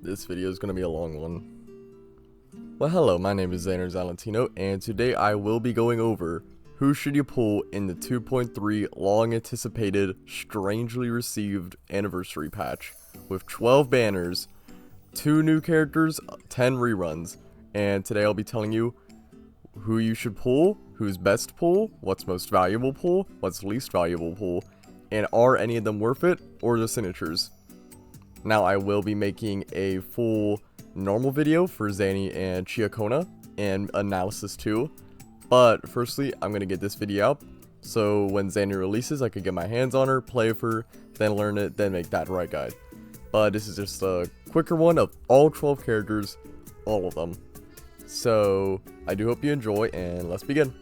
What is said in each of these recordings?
This video is going to be a long one. Well, hello, my name is Zany, and today I will be going over who should you pull in the 2.3 long-anticipated, strangely received anniversary patch with 12 banners, 2 new characters, 10 reruns, and today I'll be telling you who you should pull, who's best pull, what's most valuable pull, what's least valuable pull, and are any of them worth it, or the signatures. Now I will be making a full normal video for Zany and Chiaakona, and analysis too, but firstly I'm going to get this video out, so when Zany releases I could get my hands on her, play with her, then learn it, then make that right guide. But this is just a quicker one of all 12 characters, all of them. So I do hope you enjoy, and let's begin.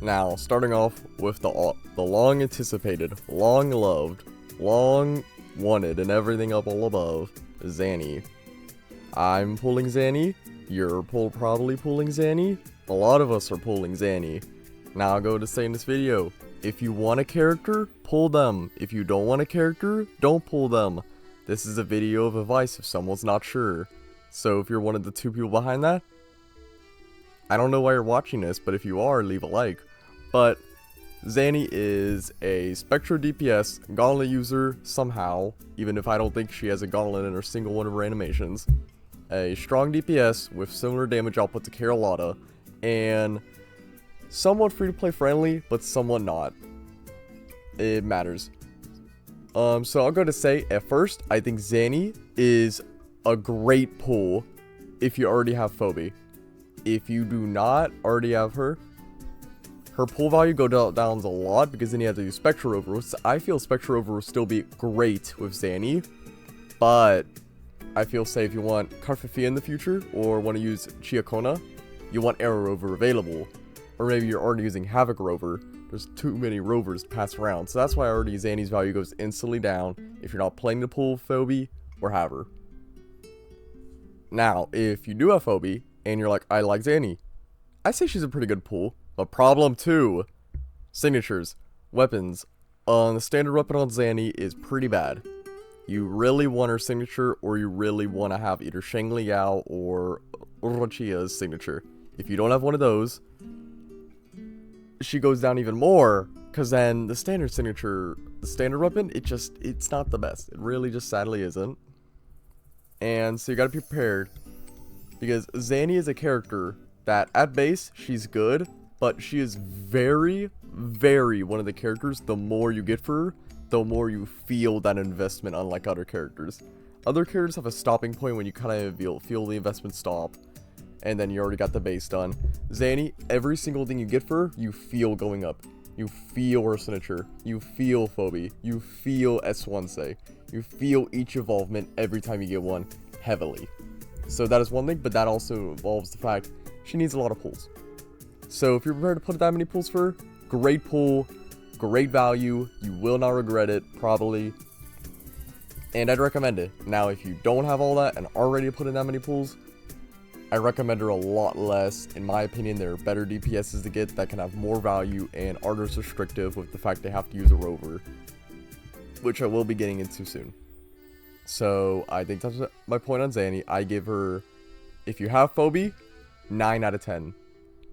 Now, starting off with the long anticipated, long loved, long wanted, and everything up all above, Zany. I'm pulling Zany, you're probably pulling Zany, a lot of us are pulling Zany. Now I'll go to say in this video, if you want a character, pull them. If you don't want a character, don't pull them. This is a video of advice if someone's not sure. So if you're one of the 2 people behind that, I don't know why you're watching this, but if you are, leave a like. But Zany is a Spectro DPS gauntlet user somehow, even if I don't think she has a gauntlet in her single one of her animations. A strong DPS with similar damage output to Carola, and somewhat free to play friendly, but somewhat not. It matters. So I'll go to say, at first, I think Zany is a great pull if you already have Phobe. If you do not already have her pull value go down a lot, because then you have to do Spectral Rover. I feel Spectral Rover will still be great with Zany, but I feel, say, if you want Carfafia in the future, or want to use Chiaakona, you want Arrow Rover available. Or maybe you're already using Havoc Rover. There's too many Rovers to pass around, so that's why already Zany's value goes instantly down if you're not playing to pull Phobe or have her. Now, if you do have Phobe, and you're like, I like Zany, I say she's a pretty good pull. But problem 2, signatures, weapons. The standard weapon on Zany is pretty bad. You really want her signature, or you really want to have either Chongli or Rochia's signature. If you don't have one of those, she goes down even more, because then the standard signature, the standard weapon, it's not the best. It really just sadly isn't. And so you gotta be prepared, because Zany is a character that at base, she's good, but she is very, very one of the characters, the more you get for her, the more you feel that investment, unlike other characters. Other characters have a stopping point when you kind of feel the investment stop, and then you already got the base done. Zany, every single thing you get for her, you feel going up. You feel her signature, you feel Phobe, you feel S1 say, you feel each evolvement every time you get one, heavily. So that is one thing, but that also involves the fact she needs a lot of pulls. So if you're prepared to put that many pulls for her, great pull, great value, you will not regret it, probably. And I'd recommend it. Now, if you don't have all that and are ready to put in that many pulls, I recommend her a lot less. In my opinion, there are better DPSs to get that can have more value and aren't as restrictive with the fact they have to use a rover, which I will be getting into soon. So I think that's my point on Zany. I give her, if you have Phobe, 9 out of 10.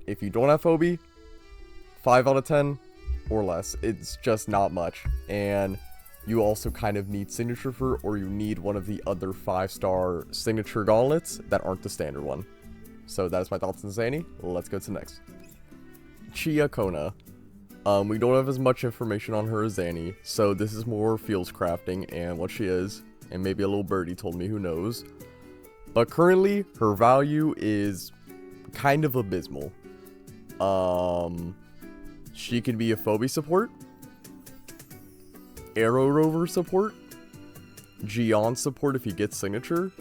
If you don't have Phobe, 5 out of 10 or less. It's just not much. And you also kind of need signature for, or you need one of the other 5-star signature gauntlets that aren't the standard one. So that is my thoughts on Zany. Let's go to the next. Chiaakona. We don't have as much information on her as Zany, so this is more feels crafting and what she is. And maybe a little birdie told me, who knows. But currently, her value is kind of abysmal. She can be a Phobe support, Arrow Rover support, Jiyan support if you get signature.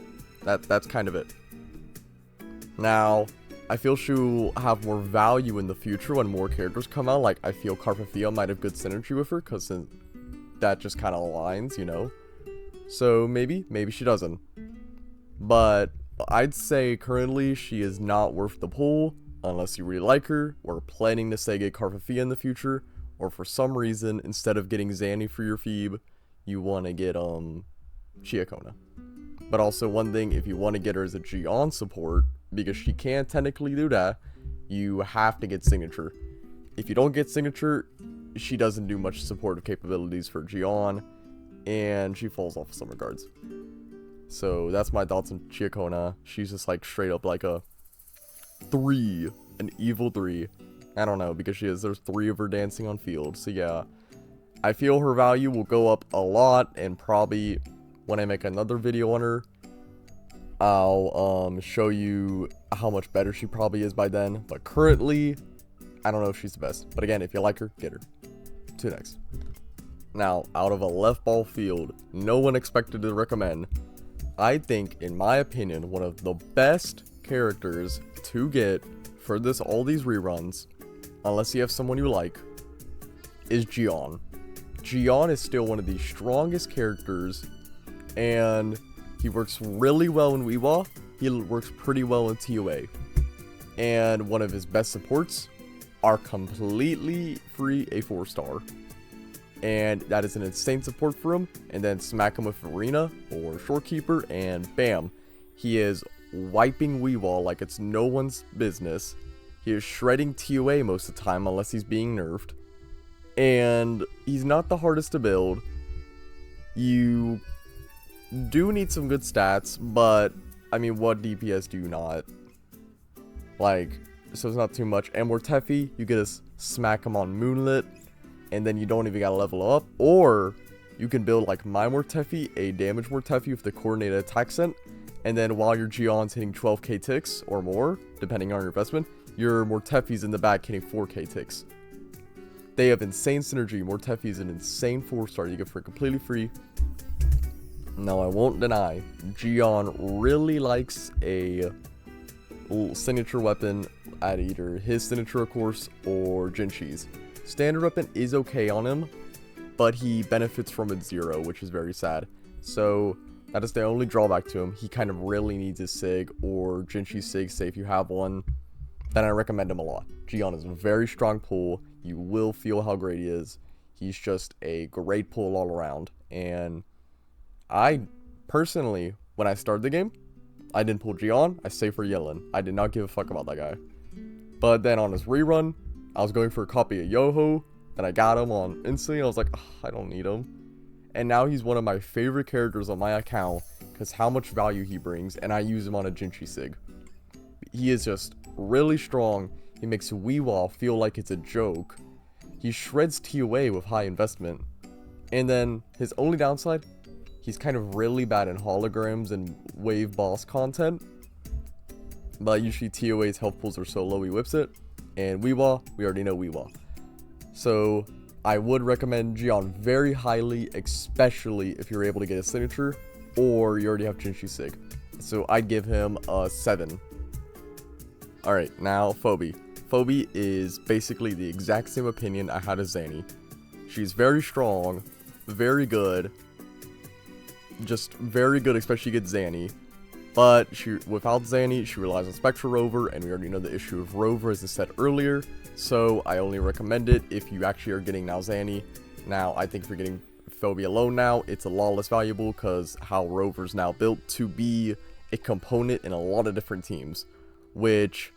That's kind of it. Now, I feel she'll have more value in the future when more characters come out. Like, I feel Carfafia might have good synergy with her, because that just kind of aligns, you know? So maybe she doesn't. But I'd say currently she is not worth the pull. Unless you really like her, or planning to say get Carfafia in the future, or for some reason, instead of getting Zany for your Phoebe, you want to get Chiaakona. But also one thing, if you want to get her as a jiyan support, because she can technically do that, you have to get signature. If you don't get signature, she doesn't do much supportive capabilities for jiyan, and she falls off in some regards. So that's my thoughts on Chiaakona. She's just like straight up like a 3, an evil 3. I don't know, because there's 3 of her dancing on field. So yeah, I feel her value will go up a lot, and probably when I make another video on her, I'll show you how much better she probably is by then. But currently, I don't know if she's the best. But again, if you like her, get her. To next. Now, out of a left ball field, no one expected to recommend, I think, in my opinion, one of the best characters to get for all these reruns, unless you have someone you like, is Jiyan. Jiyan is still one of the strongest characters, and he works really well in wuwa. He works pretty well in TOA. And one of his best supports are completely free a 4-star. And that is an insane support for him. And then smack him with Arena or Shorekeeper, and bam, he is wiping wuwa like it's no one's business. He is shredding TOA most of the time unless he's being nerfed. And he's not the hardest to build. You do need some good stats, but I mean, what DPS do you not? Like, so it's not too much. And Mortefi, you get to smack him on Moonlit, and then you don't even gotta level up. Or you can build like my Mortefi, a damage Mortefi with the coordinated attack scent, and then while your Jiyan's hitting 12k ticks or more, depending on your investment, your Mortefi's in the back hitting 4k ticks. They have insane synergy. Mortefi is an insane 4-star you get for completely free. Now, I won't deny, Jiyan really likes a signature weapon at either his signature, of course, or Ginshi's. Standard weapon is okay on him, but he benefits from it 0, which is very sad. So that is the only drawback to him. He kind of really needs his Sig or Ginshi Sig, say if you have one, then I recommend him a lot. Jiyan is a very strong pull. You will feel how great he is. He's just a great pull all around. And I personally, when I started the game, I didn't pull Jiyan. I saved for Yinlin. I did not give a fuck about that guy. But then on his rerun, I was going for a copy of Yoho. Then I got him on instantly. I was like, I don't need him. And now he's one of my favorite characters on my account because how much value he brings. And I use him on a Ginshi Sig. He is just really strong. He makes wuwa feel like it's a joke. He shreds TOA with high investment. And then his only downside, he's kind of really bad in holograms and wave boss content. But usually TOA's health pools are so low he whips it. And wuwa, we already know wuwa. So I would recommend Jiyan very highly, especially if you're able to get a signature or you already have Ginshi Sig. So I'd give him a 7. Alright, now Phobe. Phobe is basically the exact same opinion I had as Zany. She's very strong, very good, just very good, especially against Zany. But without Zany, she relies on Spectra Rover, and we already know the issue of Rover, as I said earlier. So I only recommend it if you actually are getting now Zany. Now, I think if you're getting Phobe alone now, it's a lot less valuable because how Rover's now built to be a component in a lot of different teams. Which,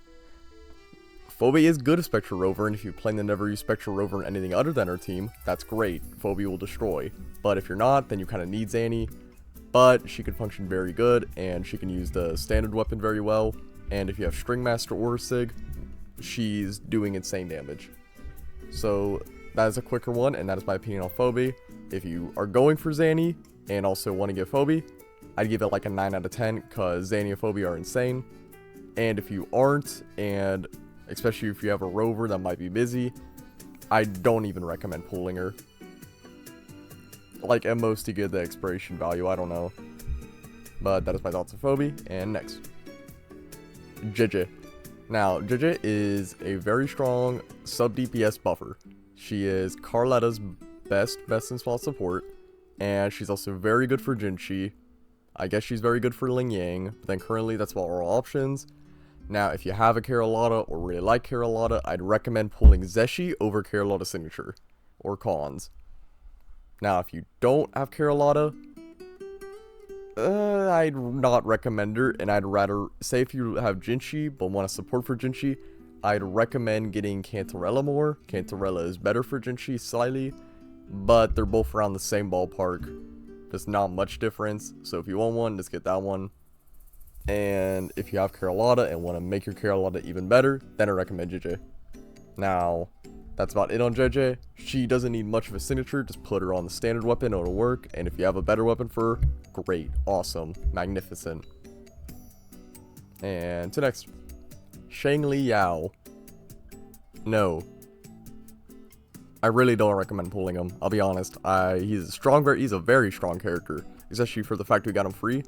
Phobe is good at Spectra Rover, and if you plan to never use Spectra Rover in anything other than her team, that's great. Phobe will destroy. But if you're not, then you kind of need Zany. But she can function very good, and she can use the standard weapon very well. And if you have String Master or Sig, she's doing insane damage. So that is a quicker one, and that is my opinion on Phobe. If you are going for Zany and also want to get Phobe, I'd give it like a 9 out of 10 because Zany and Phobe are insane. And if you aren't, and especially if you have a rover that might be busy, I don't even recommend pulling her. Like, at most to get the expiration value, I don't know. But that is my thoughts on Phobe. And next, Zhezhi. Now, Zhezhi is a very strong sub DPS buffer. She is Carletta's best in spot support, and she's also very good for Ginshi. I guess she's very good for Ling Yang, but then currently that's about our options. Now, if you have a Carola or really like Carola, I'd recommend pulling Zhezhi over Carola Signature, or Cons. Now, if you don't have Carola, I'd not recommend her, and I'd rather, say if you have Ginshi, but want to support for Ginshi, I'd recommend getting Cantarella more. Cantarella is better for Ginshi slightly, but they're both around the same ballpark. There's not much difference, so if you want one, just get that one. And if you have Carola and want to make your Carola even better, then I recommend zhezhi. Now, that's about it on zhezhi. She doesn't need much of a signature, just put her on the standard weapon, it'll work. And if you have a better weapon for her, great, awesome, magnificent. And to next, Chongli Yao. No. I really don't recommend pulling him, I'll be honest. He's a very strong character, especially for the fact we got him free.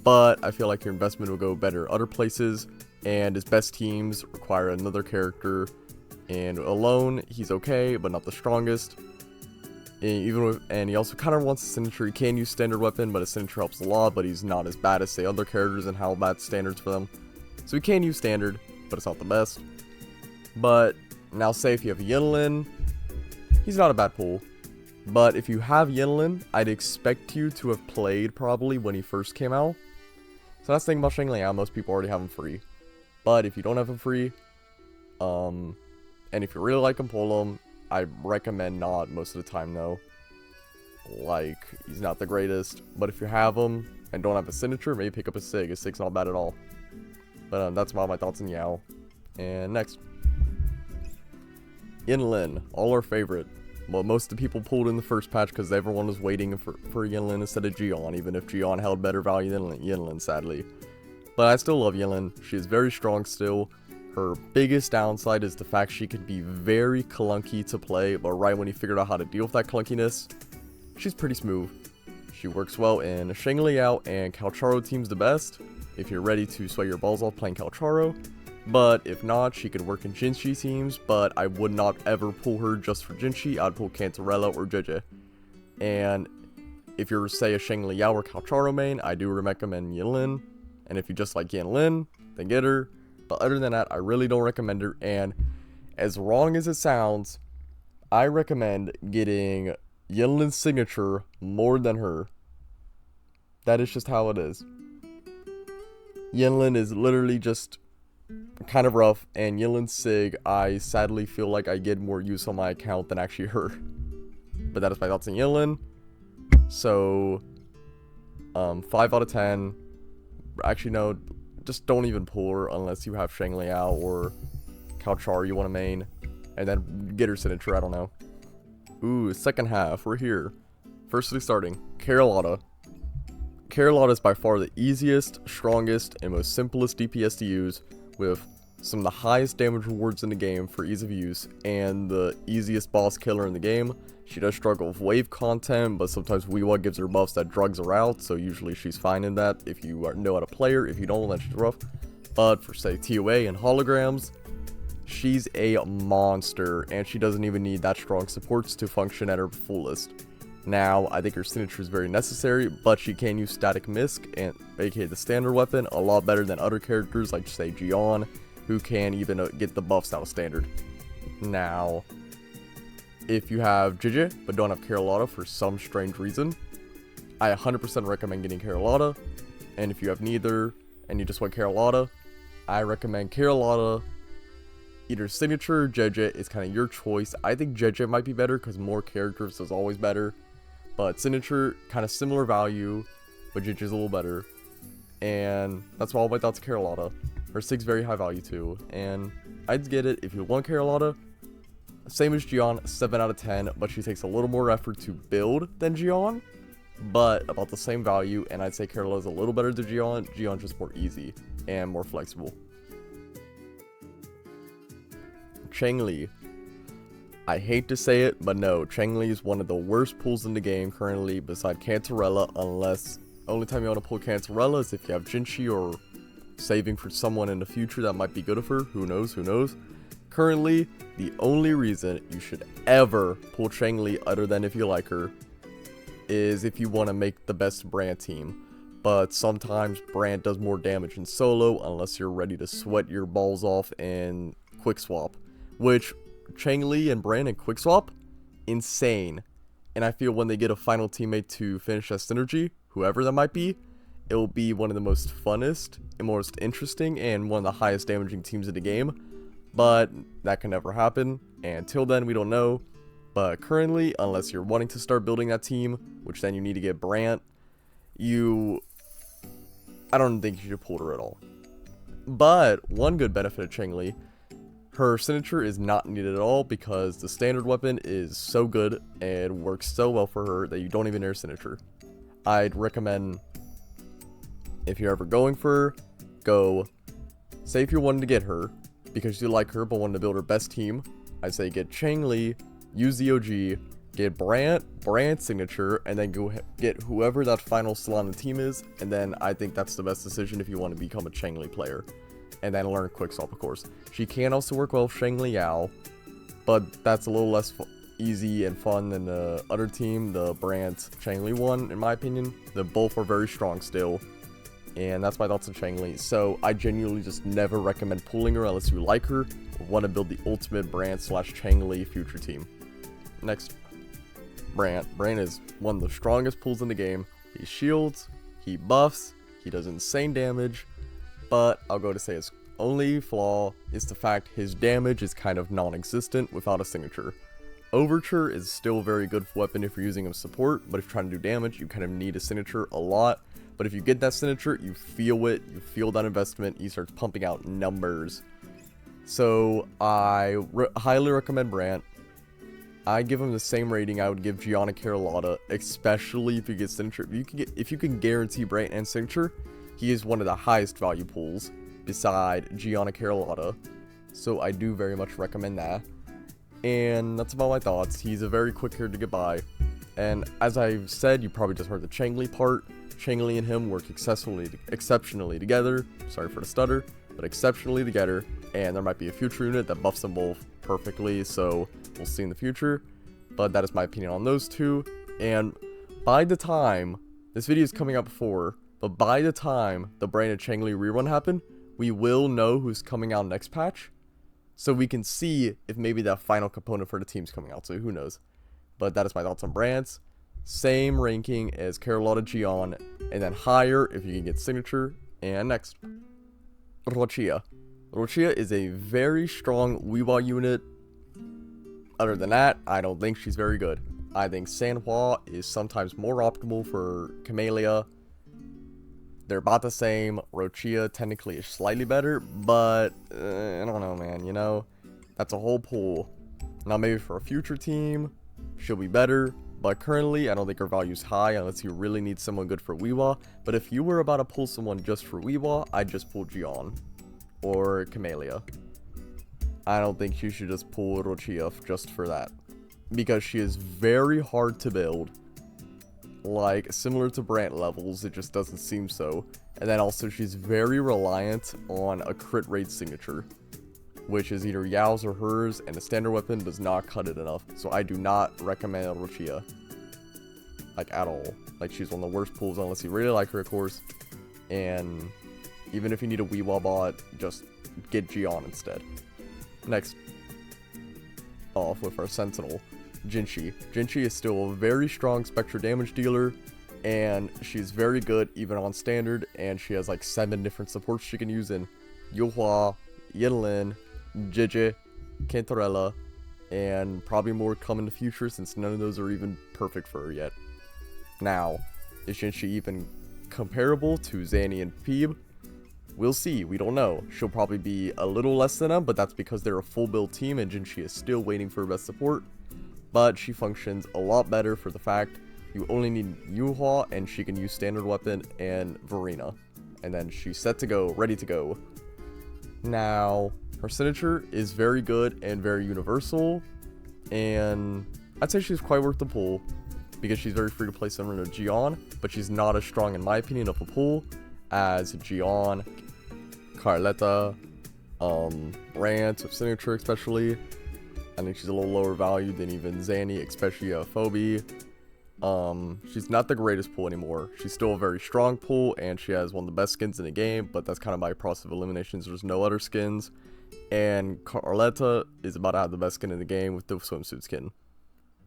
But I feel like your investment will go better other places, and his best teams require another character. And alone, he's okay, but not the strongest. And he also kind of wants a signature. He can use standard weapon, but his signature helps a lot, but he's not as bad as, say, other characters and how bad standards for them. So he can use standard, but it's not the best. But now, say if you have yinlin, he's not a bad pull. But if you have yinlin, I'd expect you to have played probably when he first came out. So that's the thing about Chongli Yao, most people already have him free. But if you don't have him free, and if you really like him, pull him. I recommend not most of the time though. Like, he's not the greatest. But if you have him and don't have a signature, maybe pick up a sig. A sig's not bad at all. But that's about my thoughts on Yao. And next, Yinlin, all our favorite. Well, most of the people pulled in the first patch because everyone was waiting for Yinlin instead of Jiyan, even if Jiyan held better value than Yinlin, sadly. But I still love Yinlin. She is very strong still. Her biggest downside is the fact she can be very clunky to play, but right when you figured out how to deal with that clunkiness, she's pretty smooth. She works well in Chongli Yao and Calcharo teams the best, if you're ready to sweat your balls off playing Calcharo. But if not, she could work in Jinshi teams, but I would not ever pull her just for Jinshi. I'd pull Cantarella or zhezhi. And if you're, say, a Chongli Yao or Calcharo main, I do recommend Yinlin. And if you just like Yinlin, then get her. But other than that, I really don't recommend her. And as wrong as it sounds, I recommend getting Yinlin's signature more than her. That is just how it is. Yinlin is literally just kind of rough, and Yinlin's sig, I sadly feel like I get more use on my account than actually her. But that is my thoughts on Yinlin. So, 5 out of 10. Actually, no, just don't even pull her unless you have Chongli Yao or Calchar you want to main. And then get her signature, I don't know. Ooh, second half, we're here. Firstly starting, Carola. Carola is by far the easiest, strongest, and most simplest DPS to use, with some of the highest damage rewards in the game for ease of use, and the easiest boss killer in the game. She does struggle with wave content, but sometimes wuwa gives her buffs that drugs her out, so usually she's fine in that if you know how to play her. If you don't, then she's rough. But for, say, TOA and holograms, she's a monster, and she doesn't even need that strong supports to function at her fullest. Now, I think her signature is very necessary, but she can use static misc, and aka the standard weapon, a lot better than other characters like, say, Jiyan, who can even get the buffs out of standard. Now, if you have zhezhi but don't have Carola for some strange reason, I 100% recommend getting Carola. And if you have neither and you just want Carola, I recommend Carola. Either signature or zhezhi is kind of your choice. I think zhezhi might be better because more characters is always better. But signature, kind of similar value, but zhezhi is a little better. And that's all my thoughts on Carola. Her sig's very high value too. And I'd get it if you want Carola. Same as Jiyan, 7 out of 10, but she takes a little more effort to build than Jiyan, but about the same value, and I'd say Carola is a little better than Jiyan. Jiyan's just more easy and more flexible. Chongli. I hate to say it, but no, Chongli is one of the worst pulls in the game currently beside Cantarella, unless only time you want to pull Cantarella is if you have Ginshi or saving for someone in the future that might be good of her. Who knows, who knows. Currently, the only reason you should ever pull Chongli, other than if you like her, is if you want to make the best Brandt team. But sometimes Brandt does more damage in solo unless you're ready to sweat your balls off in quick swap. Which, Chongli and Brandt in quick swap, insane. and I feel when they get a final teammate to finish that synergy, whoever that might be, it will be one of the most funnest and most interesting and one of the highest damaging teams in the game. But that can never happen, and until then we don't know. But currently, unless you're wanting to start building that team, which then you need to get Brandt, I don't think you should pull her at all. But one good benefit of Chongli, her signature is not needed at all because the standard weapon is so good and works so well for her that you don't even need her signature. I'd recommend, if you're ever going for her, say if you're wanting to get her because you like her but want to build her best team, I'd say get Chongli, use the OG, get Brandt's signature, and then go get whoever that final slot on the team is, and then I think that's the best decision if you want to become a Chongli player. And then learn Quick Swap, of course. She can also work well with Chongli Yao, but that's a little less easy and fun than the other team, the Brandt Chongli one, in my opinion. They both are very strong still, and that's my thoughts on Chongli. So I genuinely just never recommend pulling her unless you like her or want to build the ultimate Brandt/Chongli future team. Next, Brandt. Brandt is one of the strongest pulls in the game. He shields, he buffs, he does insane damage, but I'll go to say his only flaw is the fact his damage is kind of non-existent without a signature. Overture is still a very good weapon if you're using him support, but if you're trying to do damage, you kind of need a signature a lot. But if you get that signature, you feel it, you feel that investment, he starts pumping out numbers. So I highly recommend Brandt. I give him the same rating I would give Jiyan and Carola, especially if you get signature. If you can guarantee Brandt and signature, he is one of the highest value pools beside Jiyan and Carola. So I do very much recommend that. And that's about my thoughts. He's a very quick hero to get by. And as I've said, you probably just heard the Chongli part. Chongli and him work exceptionally together. Sorry for the stutter, but exceptionally together. And there might be a future unit that buffs them both perfectly, so we'll see in the future. But that is my opinion on those two. And by the time this video is coming out before, but by the time the Brandt and Chongli rerun happen, we will know who's coming out next patch, so we can see if maybe that final component for the team's coming out. So who knows? But that is my thoughts on Brandt. Same ranking as Carola, Jiyan, and then higher if you can get signature. And next, Rochia. Rochia is a very strong wuwa unit. Other than that, I don't think she's very good. I think Sanhua is sometimes more optimal for Camellia. They're about the same. Rochia technically is slightly better, but I don't know, man. You know, that's a whole pool. Now maybe for a future team, she'll be better. But currently, I don't think her value is high unless you really need someone good for wuwa. But if you were about to pull someone just for wuwa, I'd just pull Jiyan or Camellia. I don't think you should just pull Rochia just for that, because she is very hard to build. Like, similar to Brandt levels, it just doesn't seem so. And then also, she's very reliant on a crit rate signature, which is either Yao's or hers, and the standard weapon does not cut it enough. So I do not recommend Rochia, like, at all. Like, she's one of the worst pulls unless you really like her, of course. And even if you need a wuwa bot, just get Jiyan instead. Next, off with our Sentinel, Ginshi. Ginshi is still a very strong Spectre damage dealer, and she's very good even on standard, and she has like 7 different supports she can use in wuwa, yinlin, zhezhi, Carola, and probably more come in the future since none of those are even perfect for her yet. Now, is Ginshi even comparable to Zany and Phobe? We'll see, we don't know. She'll probably be a little less than them, but that's because they're a full build team and Ginshi is still waiting for her best support. But she functions a lot better for the fact you only need wuwa and she can use standard weapon and Verena. And then she's set to go, ready to go. Now, her signature is very good and very universal, and I'd say she's quite worth the pull because she's very free to play similar to Jiyan, but she's not as strong in my opinion of a pull as Jiyan, Carola, Brandt with signature especially. I think she's a little lower value than even Zany, especially Phobe. She's not the greatest pull anymore. She's still a very strong pull, and she has one of the best skins in the game, but that's kind of by process of eliminations. There's no other skins. And Carola is about to have the best skin in the game with the swimsuit skin.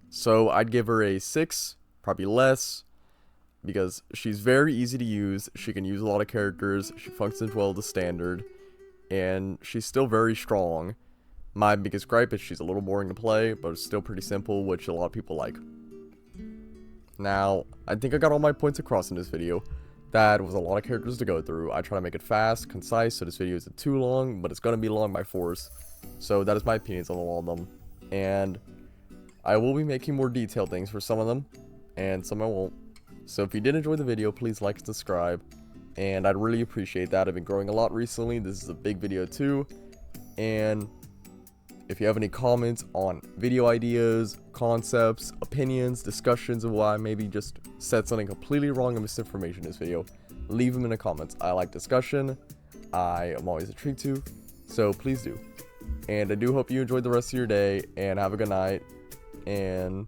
So I'd give her a 6, probably less, because she's very easy to use. She can use a lot of characters. She functions well to standard, and she's still very strong. My biggest gripe is she's a little boring to play, but it's still pretty simple, which a lot of people like. Now, I think I got all my points across in this video. That was a lot of characters to go through. I try to make it fast, concise, so this video isn't too long, but it's going to be long by force. So that is my opinions on all of them. And I will be making more detailed things for some of them, and some I won't. So if you did enjoy the video, please like and subscribe, and I'd really appreciate that. I've been growing a lot recently. This is a big video too, and if you have any comments on video ideas, concepts, opinions, discussions of why I maybe just said something completely wrong and misinformation in this video, leave them in the comments. I like discussion. I am always intrigued to, so please do. And I do hope you enjoyed the rest of your day, and have a good night, and